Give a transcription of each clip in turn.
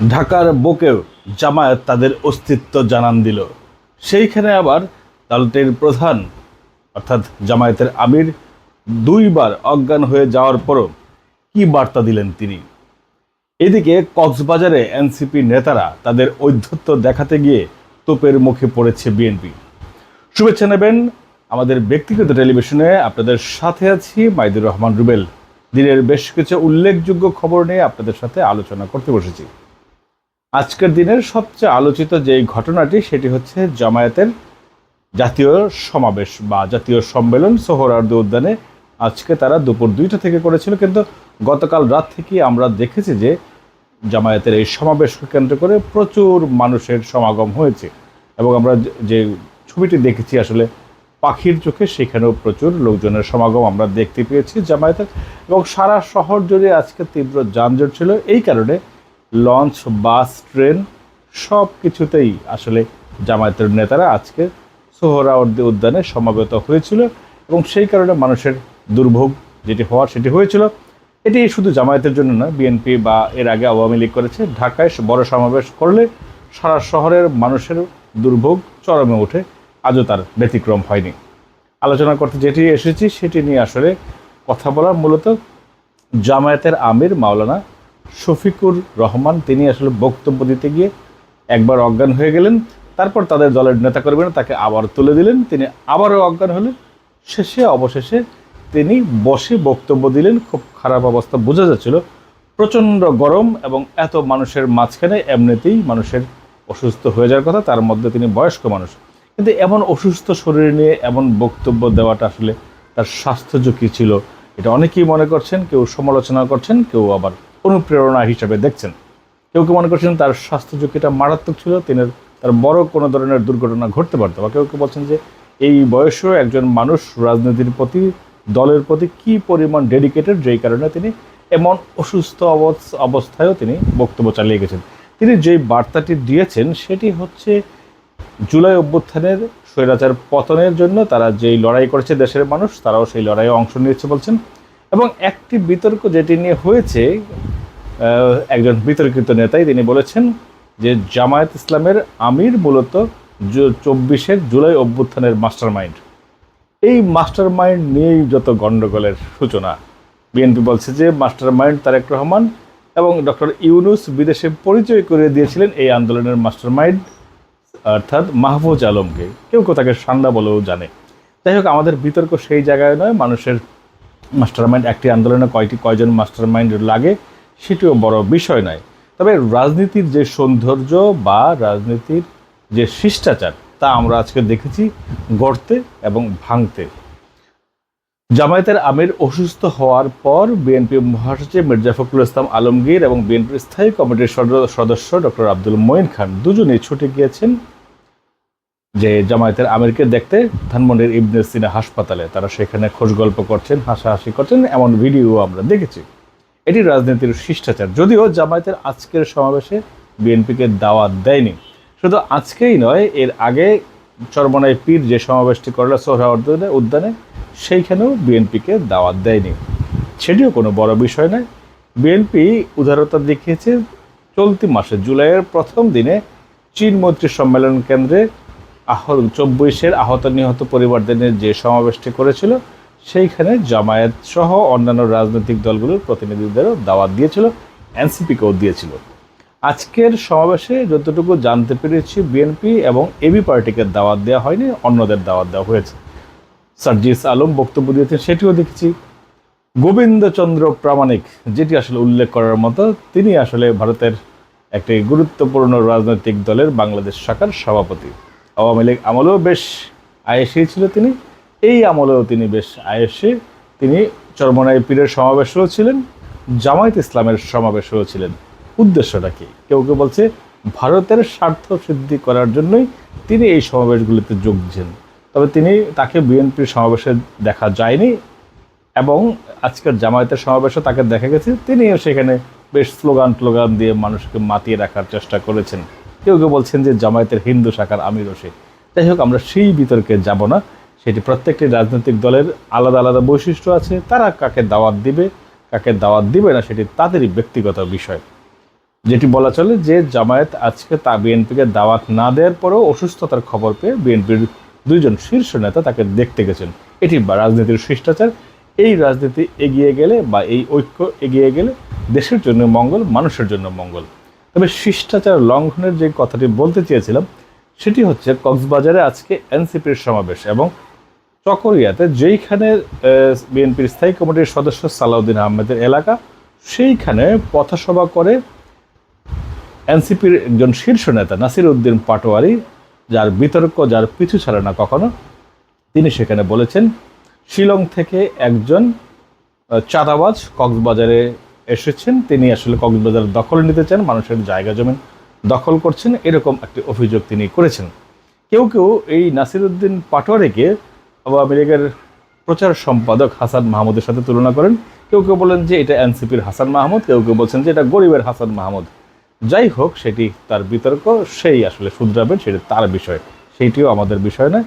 ঢাকার বুকেও জামায়াত তাদের অস্তিত্ব জানান দিল। সেইখানে আবার দলটির প্রধান অর্থাৎ জামায়াতের আমির দুইবার অজ্ঞান হয়ে যাওয়ার পরও কি বার্তা দিলেন তিনি। এদিকে কক্সবাজারে এনসিপি নেতারা তাদের ঔদ্ধত্য দেখাতে গিয়ে তোপের মুখে পড়েছে বিএনপি। শুভেচ্ছা নেবেন আমাদের ব্যক্তিগত টেলিভিশনে, আপনাদের সাথে আছি মাইদুর রহমান রুবেল। দিনের বেশ কিছু উল্লেখযোগ্য খবর নিয়ে আপনাদের সাথে আলোচনা করতে বসেছি। আজকের দিনের সবচেয়ে আলোচিত যে ঘটনাটি সেটি হচ্ছে জামায়াতের জাতীয় সমাবেশ বা জাতীয় সম্মেলন সোহরাওয়ার্দী উদ্যানে। আজকে তারা দুপুর 2টা থেকে করেছিল, কিন্তু গতকাল রাত থেকে আমরা দেখেছি যে জামায়াতের এই সমাবেশকে কেন্দ্র করে প্রচুর মানুষের সমাগম হয়েছে এবং আমরা যে ছবিটি দেখেছি আসলে পাখির চোখে, সেখানেও প্রচুর লোকজনের সমাগম আমরা দেখতে পেয়েছি জামায়াতের। এবং সারা শহর জুড়ে আজকে তীব্র যানজট ছিল। এই কারণে লঞ্চ, বাস, ট্রেন সব কিছুতেই আসলে জামায়াতের নেতারা আজকে সোহরাওয়ার্দী উদ্যানে সমাবেত হয়েছিল এবং সেই কারণে মানুষের দুর্ভোগ যেটি হওয়ার সেটি হয়েছিল। এটি শুধু জামায়াতের জন্য না, বিএনপি বা এর আগে আওয়ামী লীগ করেছে। ঢাকায় বড় সমাবেশ করলে সারা শহরের মানুষের দুর্ভোগ চরমে ওঠে, আজও তার ব্যতিক্রম হয়নি। আলোচনা করতে যেটি এসেছি সেটি নিয়ে আসলে কথা বলা, মূলত জামায়াতের আমির মাওলানা শফিকুর রহমান তিনি আসলে বক্তব্য দিতে গিয়ে একবার অজ্ঞান হয়ে গেলেন, তারপর তাদের দলের নেতাকর্মীরা তাকে আবার তুলে দিলেন, তিনি আবারও অজ্ঞান হলেন। অবশেষে তিনি বসে বক্তব্য দিলেন। খুব খারাপ অবস্থা বোঝা যাচ্ছিল, প্রচণ্ড গরম এবং এত মানুষের মাঝখানে এমনিতেই মানুষের অসুস্থ হয়ে যাওয়ার কথা, তার মধ্যে তিনি বয়স্ক মানুষ। কিন্তু এমন অসুস্থ শরীর নিয়ে এমন বক্তব্য দেওয়াটা আসলে তার স্বাস্থ্য ঝুঁকি ছিল, এটা অনেকেই মনে করছেন। কেউ সমালোচনা করছেন, কেউ আবার অনুপ্রেরণা হিসাবে দেখছেন। কেউ কেউ মনে করছেন তার স্বাস্থ্য ঝুঁকিটা মারাত্মক ছিল, তার বড় কোনো ধরনের দুর্ঘটনা ঘটতে পারত। বা কেউ কেউ বলছেন যে এই বয়সেও একজন মানুষ রাজনীতির প্রতি, দলের প্রতি কি পরিমাণ ডেডিকেটেড, যেই কারণে তিনি এমন অসুস্থ অবস্থায়ও তিনি বক্তব্য চালিয়ে গেছেন। তিনি যেই বার্তাটি দিয়েছেন সেটি হচ্ছে জুলাই অভ্যুত্থানের স্বৈরাচার পতনের জন্য তারা যেই লড়াই করেছে দেশের মানুষ, তারাও সেই লড়াইয়ে অংশ নিয়েছে বলছেন। এবং একটি বিতর্ক যেটি নিয়ে হয়েছে, একজন বিতর্কিত নেতাই তিনি বলেছেন যে জামায়াত ইসলামের আমির মূলত 24-এর জুলাই অভ্যুত্থানের মাস্টার মাইন্ড। এই মাস্টার মাইন্ড নিয়েই যত গণ্ডগোলের সূচনা। বিএনপি বলছে যে মাস্টার মাইন্ড তারেক রহমান এবং ডক্টর ইউনূস বিদেশে পরিচয় করে দিয়েছিলেন এই আন্দোলনের মাস্টার মাইন্ড অর্থাৎ মাহফুজ আলমকে। কেউ কেউ তাকে সান্ডা বলেও জানে। যাই হোক, আমাদের বিতর্ক সেই জায়গায় নয়। মানুষের মাস্টার মাইন্ড, একটি আন্দোলনে কয়জন মাস্টার মাইন্ড লাগে সেটিও বড় বিষয় নয়। তবে রাজনীতির যে সৌন্দর্য বা রাজনীতির যে শিষ্টাচার তা আমরা আজকে দেখেছি গড়তে এবং ভাঙতে। জামায়াতের আমির অসুস্থ হওয়ার পর বিএনপি মহাসচিব মির্জা ফখরুল ইসলাম আলমগীর এবং বিএনপির স্থায়ী কমিটির সদস্য ডক্টর আব্দুল মঈন খান দুজনেই ছুটে গিয়েছেন যে জামায়াতের আমিরকে দেখতে ধানমন্ডির ইবনে সিনা হাসপাতালে। তারা সেখানে খোঁজ গল্প করছেন, হাসাহাসি করছেন, এমন ভিডিও আমরা দেখেছি। এটি রাজনীতির শিষ্টাচার। যদিও জামায়াতের আজকের সমাবেশে বিএনপিকে দাওয়াত দেয়নি। শুধু আজকেই নয়, এর আগে চরমনাই পীর যে সমাবেশটি করল সোহরাওয়ার্দী উদ্যানে, সেইখানেও বিএনপিকে দাওয়াত দেয়নি। সেটিও কোনো বড় বিষয় নয়। বিএনপি উদারতা দেখিয়েছে চলতি মাসে জুলাইয়ের প্রথম দিনে চীন মৈত্রী সম্মেলন কেন্দ্রে 24-এর আহত নিহত পরিবারদের নিয়ে যে সমাবেশটি করেছিল, সেইখানে জামায়াত সহ অন্যান্য রাজনৈতিক দলগুলোর প্রতিনিধিদেরও দাওয়াত দিয়েছিল, এনসিপিকেও দিয়েছিল। আজকের সমাবেশে যতটুকু জানতে পেরেছি বিএনপি এবং এবি পার্টিকে দাওয়াত দেওয়া হয়নি, অন্যদের দাওয়াত দেওয়া হয়েছে। সার্জিস আলম বক্তব্য দিয়েছেন, সেটিও দেখেছি। গোবিন্দচন্দ্র প্রামাণিক, যেটি আসলে উল্লেখ করার মতো, তিনি আসলে ভারতের একটি গুরুত্বপূর্ণ রাজনৈতিক দলের বাংলাদেশ শাখার সভাপতি। আওয়ামী লীগ আমলেও বেশ আয়েসি ছিল তিনি, এই আমলেও তিনি বেশ আয়েসি। তিনি চরমনাই পীরের সমাবেশেও ছিলেন, জামায়াত ইসলামের সমাবেশেও ছিলেন। উদ্দেশ্যটা কি? কেউ কেউ বলছে ভারতের স্বার্থ সিদ্ধি করার জন্যই তিনি এই সমাবেশগুলিতে যোগ দিয়েছেন। তবে তাকে বিএনপির সমাবেশে দেখা যায়নি এবং আজকের জামায়াতের সমাবেশে তাকে দেখা গেছে তিনিও সেখানে বেশ স্লোগান দিয়ে মানুষকে মাতিয়ে রাখার চেষ্টা করেছেন। কেউ কেউ বলছেন যে জামায়াতের হিন্দু শাখার আমিরও সে। যাই হোক, আমরা সেই বিতর্কে যাব না। সেটি প্রত্যেকটি রাজনৈতিক দলের আলাদা আলাদা বৈশিষ্ট্য আছে। তারা কাকে দাওয়াত দিবে, কাকে দাওয়াত দিবে না, সেটি তাদেরই ব্যক্তিগত বিষয়। যেটি বলা চলে যে জামায়াত আজকে তা বিএনপিকে দাওয়াত না দেওয়ার পরেও অসুস্থতার খবর পেয়ে বিএনপির দুইজন শীর্ষ নেতা তাকে দেখতে গেছেন। এটি রাজনীতির শিষ্টাচার। এই রাজনীতি এগিয়ে গেলে বা এই ঐক্য এগিয়ে গেলে দেশের জন্য মঙ্গল, মানুষের জন্য মঙ্গল। তবে শিষ্টাচার লঙ্ঘনের যে কথাটি বলতে চেয়েছিলাম সেটি হচ্ছে কক্সবাজারে আজকে এনসিপির সমাবেশ এবং চকরিয়াতে যেইখানে বিএনপির স্থায়ী কমিটির সদস্য সালাউদ্দিন আহমেদের এলাকা, সেইখানে পথসভা করে এনসিপির একজন শীর্ষ নেতা নাসির উদ্দিন পাটোয়ারি, যার বিতর্ক, যার পিছু ছাড়ে না কখনো, তিনি সেখানে বলেছেন শিলং থেকে একজন চাঁদাবাজ কক্সবাজারে এসেছেন, তিনি আসলে কক্সবাজার দখল নিতে চান, মানুষের জায়গা জমি দখল করছেন, এরকম একটি অভিযোগ তিনি করেছেন। কেউ কেউ এই নাসির উদ্দিন পাটোয়ারিকে আওয়ামী লীগের প্রচার সম্পাদক হাসান মাহমুদের সাথে তুলনা করেন। কেউ কেউ বলেন যে এটা এনসিপির হাসান মাহমুদ, কেউ কেউ বলছেন যে এটা গরিবের হাসান মাহমুদ। যাই হোক, সেটি তার বিতর্ক, সেই আসলে শুধরাবেন, সেটি তার বিষয়, সেইটিও আমাদের বিষয় নয়।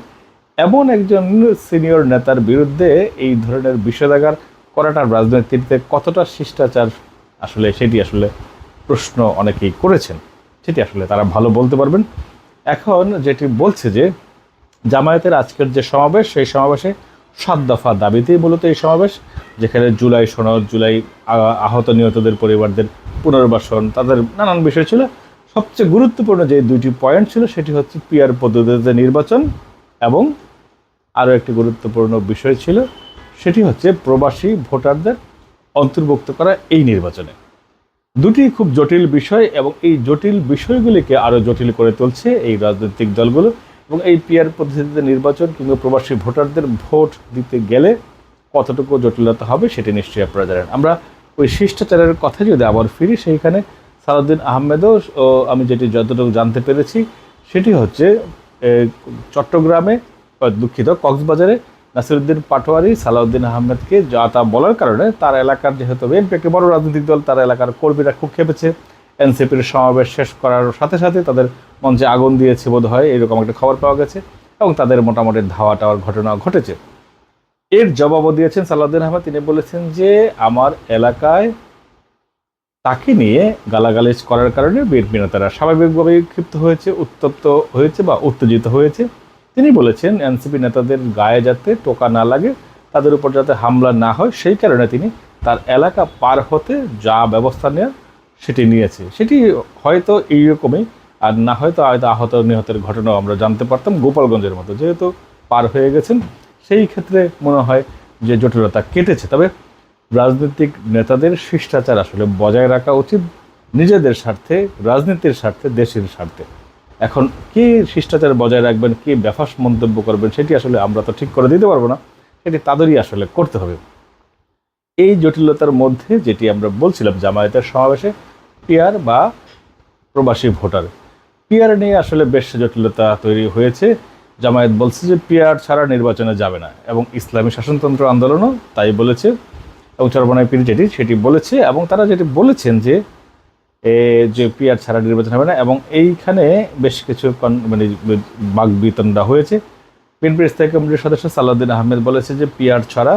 এমন একজন সিনিয়র নেতার বিরুদ্ধে এই ধরনের বিষেধাগার করাটা রাজনীতিতে কতটা শিষ্টাচার আসলে, সেটি আসলে প্রশ্ন অনেকেই করেছেন, সেটি আসলে তারা ভালো বলতে পারবেন। এখন যেটি বলছে যে জামায়াতের আজকের যে সমাবেশ, সেই সমাবেশে 7 দফা দাবিতেই মূলত এই সমাবেশ, যেখানে জুলাই সনদ, জুলাই আহত নিহতদের পরিবারদের পুনর্বাসন, তাদের নানান বিষয় ছিল। সবচেয়ে গুরুত্বপূর্ণ যে 2টি পয়েন্ট ছিল সেটি হচ্ছে পিআর পদ্ধতিতে নির্বাচন, এবং আরও একটি গুরুত্বপূর্ণ বিষয় ছিল সেটি হচ্ছে প্রবাসী ভোটারদের অন্তর্ভুক্ত করা এই নির্বাচনে। দুটি খুব জটিল বিষয়, এবং এই জটিল বিষয়গুলিকে আরও জটিল করে তুলছে এই রাজনৈতিক দলগুলো। এবং এই পিআর পদ্ধতিতে নির্বাচন কিংবা প্রবাসী ভোটারদের ভোট দিতে গেলে কতটুকু জটিলতা হবে সেটি নিশ্চয়ই আপনারা জানেন। আমরা ওই শিষ্টাচারের কথা যদি আবার ফিরি, সেইখানে সালাউদ্দিন আহমেদও, আমি যেটি যতটুকু জানতে পেরেছি সেটি হচ্ছে চট্টগ্রামে, দুঃখিত, কক্সবাজারে নাসিরউদ্দিন পাটোয়ারি সালাউদ্দিন আহমেদকে যা তা বলার কারণে তার এলাকার, যেহেতু বিএনপি একটি বড় রাজনৈতিক দল, তার এলাকার কর্মীরা খুব খেপেছে। এনসিপির সমাবেশ শেষ করার সাথে সাথে তাদের মঞ্চে আগুন দিয়েছে বোধ হয়, এরকম একটা খবর পাওয়া গেছে, এবং তাদের মোটামুটি ধাওয়া টাওয়ার ঘটনা ঘটেছে। এর জবাবও দিয়েছেন সালাউদ্দিন আহমেদ। তিনি বলেছেন যে আমার এলাকায় তাকে নিয়ে গালাগালিজ করার কারণে বিএনপি নেতারা স্বাভাবিকভাবেই ক্ষিপ্ত হয়েছে, উত্তপ্ত হয়েছে বা উত্তেজিত হয়েছে। তিনি বলেছেন এনসিপি নেতাদের গায়ে যাতে টোকা না লাগে, তাদের উপর যাতে হামলা না হয়, সেই কারণে তিনি তার এলাকা পার হতে যা ব্যবস্থা নেওয়ার সেটি নিয়েছে। সেটি হয়তো এইরকমই, আর না হয়তো আহত নিহতের ঘটনাও আমরা জানতে পারতাম গোপালগঞ্জের মতো, যেহেতু পার হয়ে গেছেন সেই ক্ষেত্রে মনে হয় যে জটিলতা কেটেছে। তবে রাজনৈতিক নেতাদের শিষ্টাচার আসলে বজায় রাখা উচিত, নিজেদের স্বার্থে, রাজনীতির স্বার্থে, দেশের স্বার্থে। এখন কে শিষ্টাচার বজায় রাখবেন, কে বেফাস মন্তব্য করবেন, সেটি আসলে আমরা তো ঠিক করে দিতে পারবো না, সেটি তাদেরই আসলে করতে হবে। এই জটিলতার মধ্যে যেটি আমরা বলছিলাম, জামায়াতের সমাবেশে পিআর বা প্রবাসী ভোটার, পিআর নিয়ে আসলে বেশ জটিলতা তৈরি হয়েছে। জামায়াত বলছে যে পিআর ছাড়া নির্বাচনে যাবে না, এবং ইসলামী শাসনতন্ত্র আন্দোলনও তাই বলেছে, এবং চরমনাই পীর সেটি বলেছে, এবং তারা যেটি বলেছেন যে পিআর ছাড়া নির্বাচন হবে না, এবং এইখানে বেশ কিছু মানে বাকবিতণ্ডা হয়েছে। বিএনপির স্থায়ী কমিটির সদস্য সালাউদ্দিন আহমেদ বলেছে যে পিআর ছাড়া,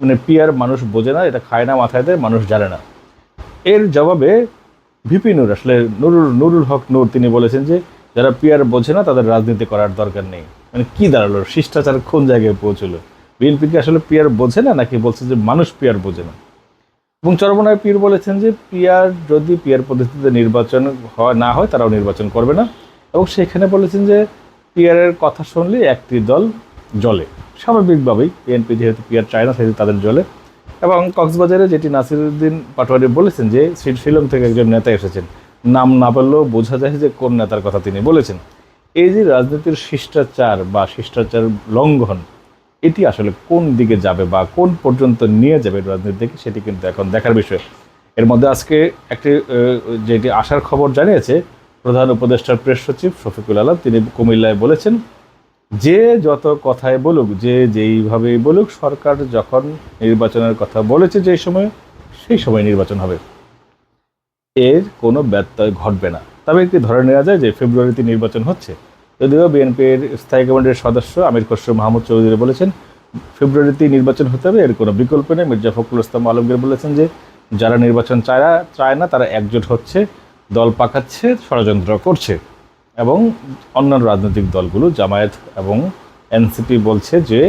মানে পিআর মানুষ বোঝে না, এটা খায় না, মাথায় দেয়, মানুষ জানে না। এর জবাবে ভিপি নূর, আসলে নুরুল হক নূর, তিনি বলেছেন যে যারা পিআর বোঝে না তাদের রাজনীতি করার দরকার নেই। মানে কি দাঁড়ালো, শিষ্টাচার কোন জায়গায় পৌঁছলো? বিএনপি কি আসলে পিআর বোঝে না, নাকি বলছে যে মানুষ পিআর বোঝে না? এবং চরমনাই পীর বলেছেন যে পিআর, যদি পিআর পদ্ধতিতে নির্বাচন না হয় তারাও নির্বাচন করবে না, এবং সেখানে বলেছেন যে পিআরের কথা শুনলে একটি দল জ্বলে। স্বাভাবিকভাবেই বিএনপি যেহেতু পিআর চায় না, সেহেতু তাদের জ্বলে। এবং কক্সবাজারে যেটি নাসিরউদ্দিন পাটোয়ারি বলেছেন যে শিলং থেকে একজন নেতা এসেছেন, নাম না বললেও বোঝা যায় যে কোন নেতার কথা তিনি বলেছেন। এই যে রাজনীতির শিষ্টাচার বা শিষ্টাচার লঙ্ঘন, এটি আসলে কোন দিকে যাবে বা কোন পর্যন্ত নিয়ে যাবে রাজনীতিকে, সেটি কিন্তু এখন দেখার বিষয়। এর মধ্যে আজকে একটি যেটি আসার খবর জানিয়েছে প্রধান উপদেষ্টার প্রেস সচিব শফিকুল আলম, তিনি কুমিল্লায় বলেছেন যে যত কথাই বলুক, যে যেইভাবেই বলুক, সরকার যখন নির্বাচনের কথা বলেছে যে সময়, সেই সময় নির্বাচন হবে, এর কোনো ব্যত্যয় ঘটবে না। তবে একটি ধরে নেওয়া যায় যে ফেব্রুয়ারিতে নির্বাচন হচ্ছে, যদিও বিএনপির স্থায়ী কমিটির সদস্য আমির খসরু মাহমুদ চৌধুরী বলেছেন ফেব্রুয়ারিতেই নির্বাচন হতে হবে, এর কোনো বিকল্প নেই। মির্জা ফখরুল ইসলাম আলমগীর বলেছেন যে যারা নির্বাচন চায় না তারা একজোট হচ্ছে, দল পাকাচ্ছে, ষড়যন্ত্র করছে। এবং অন্যান্য রাজনৈতিক দলগুলো জামায়াত এবং এনসিপি বলছে যে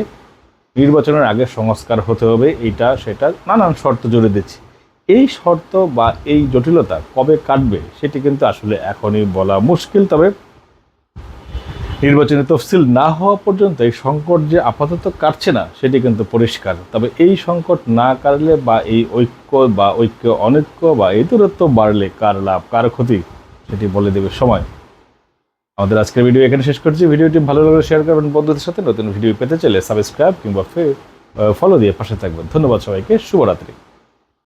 নির্বাচনের আগে সংস্কার হতে হবে, এইটা সেটা নানান শর্ত জুড়ে দিচ্ছে। এই শর্ত বা এই জটিলতা কবে কাটবে সেটি কিন্তু আসলে এখনই বলা মুশকিল। তবে নির্বাচনী তফসিল না হওয়া পর্যন্ত এই সংকট যে আপাতত কাটছে না সেটি কিন্তু পরিষ্কার। তবে এই সংকট না কাটলে বা এই ঐক্য অনৈক্য বা এই দূরত্ব বাড়লে কার লাভ কার ক্ষতি সেটি বলে দেবে সময়। আমাদের আজকের ভিডিও এখানে শেষ করছি। ভিডিওটি ভালো লাগলে শেয়ার করবেন বন্ধুদের সাথে। নতুন ভিডিও পেতে চাইলে সাবস্ক্রাইব কিংবা ফলো দিয়ে পাশে থাকবেন। ধন্যবাদ সবাইকে, শুভরাত্রি।